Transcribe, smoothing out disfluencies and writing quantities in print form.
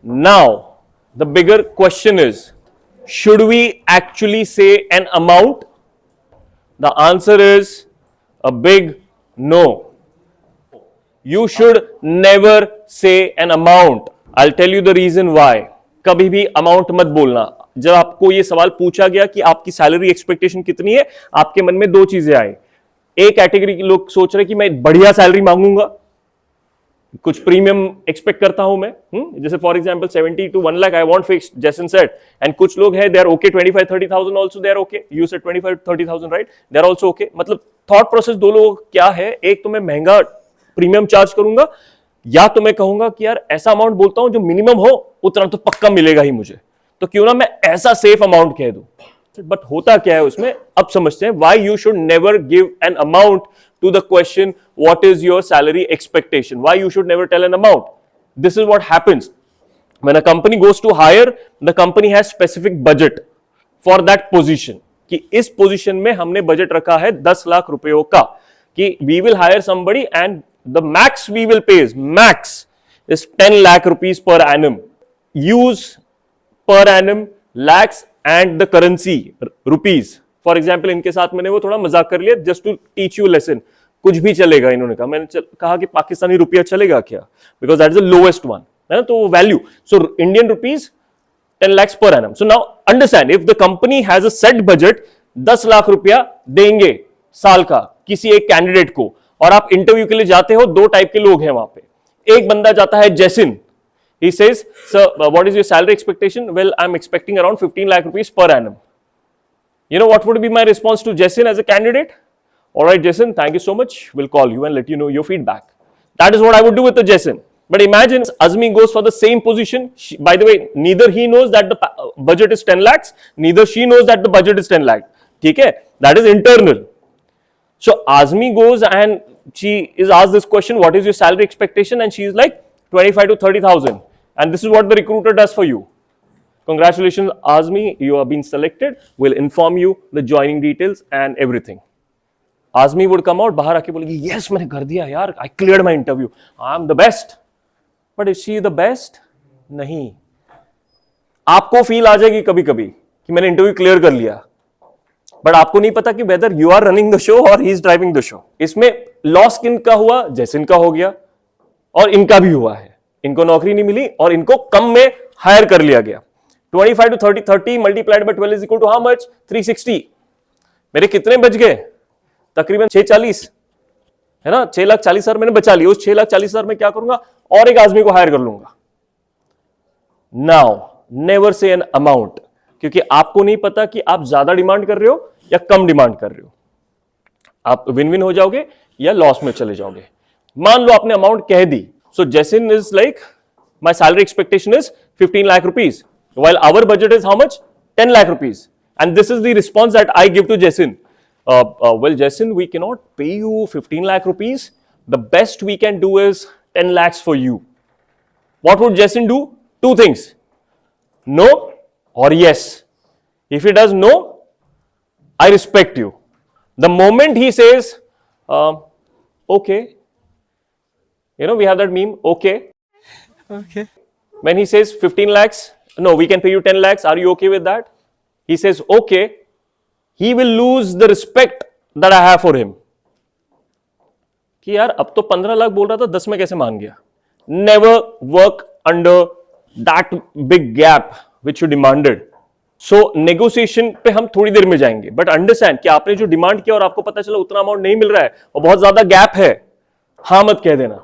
Now, the bigger question is, should we actually say an amount? The answer is a big no. You should never say an amount. I'll tell you the reason why. कभी भी amount मत बोलना. जब आपको ये सवाल पूछा गया कि आपकी सैलरी एक्सपेक्टेशन कितनी है, आपके मन में दो चीजें आई. एक कैटेगरी के लोग सोच रहे कि मैं बढ़िया सैलरी मांगूंगा, कुछ प्रीमियम एक्सपेक्ट करता हूं मैं, जैसे for example 70 to 1 lakh I want fixed, Jason said. And कुछ लोग हैं they are okay 25-30,000 also they are okay. You said 25-30,000 right, they are also okay. मतलब थॉट प्रोसेस दो लोग क्या है, एक तो मैं महंगा प्रीमियम चार्ज करूंगा, या तो मैं कहूंगा कि यार ऐसा अमाउंट बोलता हूं जो मिनिमम हो उतना तो पक्का मिलेगा ही मुझे, तो क्यों ना मैं ऐसा सेफ अमाउंट कह दूं. बट होता क्या है उसमें, अब समझते हैं why you should never give an amount to the question what is your salary expectation. Why you should never tell an amount. This is what happens when a company goes to hire. The company has specific budget for that position, कि इस position में हमने budget रखा है 10 लाख रुपयों का, कि we will hire somebody and the max we will pay is 10 lakh rupees per annum. Use per annum, lakhs and the currency rupees. For example इनके साथ मैंने वो थोड़ा मजाक कर लिया just to teach you lesson. कुछ भी चलेगा इन्होंने कहा. मैंने कहा कि पाकिस्तानी रुपया चलेगा क्या, because that is the lowest one, है ना. तो वो value, so Indian rupees 10 lakhs per annum. So now understand, if the company has a set budget, 10 lakh रुपया देंगे साल का किसी एक कैंडिडेट को, और आप इंटरव्यू के लिए जाते हो, दो टाइप के लोग हैं वहां पे. एक बंदा जाता है जैसिन, he says sir what is your salary expectation? Well, I'm expecting around 15 lakh rupees per annum. You know what would be my response to Jason as a candidate? All right, Jason, thank you so much. We'll call you and let you know your feedback. That is what I would do with the Jason. But imagine Azmi goes for the same position. By the way, neither he knows that the budget is 10 lakhs, neither she knows that the budget is 10 lakh. Okay? That is internal. So Azmi goes and she is asked this question, what is your salary expectation? And she is like 25 to 30,000. And this is what the recruiter does for you. Congratulations, Azmi, you have been selected. We'll inform you the joining details and everything. Azmi would come out, बाहर आके बोलेगी, yes, मैंने कर दिया यार, I cleared my interview, I'm the best. But is she the best? नहीं. आपको feel आ जाएगी कभी कभी कि मैंने इंटरव्यू क्लियर कर लिया, बट आपको नहीं पता कि whether you are running the show or he is driving the show. इसमें लॉस किनका हुआ? जैसे इनका हो गया, और इनका भी हुआ है. इनको नौकरी नहीं मिली और इनको कम में हायर कर लिया गया. 25 to 30 multiplied by 12 is equal to how much? 360. मेरे कितने बच गए? तकरीबन 640, है ना. 6,40,000 मैंने बचा लिया. उस 6,40,000 में क्या करूंगा? और एक आदमी को हायर कर लूंगा. Now never say an amount, क्योंकि आपको नहीं पता कि आप ज्यादा डिमांड कर रहे हो या कम डिमांड कर रहे हो. आप विन विन हो जाओगे या लॉस में चले जाओगे. मान लो आपने अमाउंट कह दी. सो जैसिन is like, my salary expectation is 15 lakh rupees, while our budget is how much? 10 lakh rupees. And this is the response that I give to Jason. Well, Jason, we cannot pay you 15 lakh rupees. The best we can do is 10 lakhs for you. What would Jason do? Two things. No or yes. If he does no, I respect you. The moment he says, okay, you know, we have that meme, okay. Okay. When he says 15 lakhs, no, we can pay you 10 lakhs. Are you okay with that? He says, okay. He will lose the respect that I have for him. कि यार अब तो 15 लाख बोल रहा था, 10 में कैसे मान गया? Never work under that big gap which you demanded. So negotiation पे हम थोड़ी देर में जाएंगे. But understand कि आपने जो डिमांड किया और आपको पता चला उतना अमाउंट नहीं मिल रहा है और बहुत ज्यादा गैप है, हाँ मत कह देना.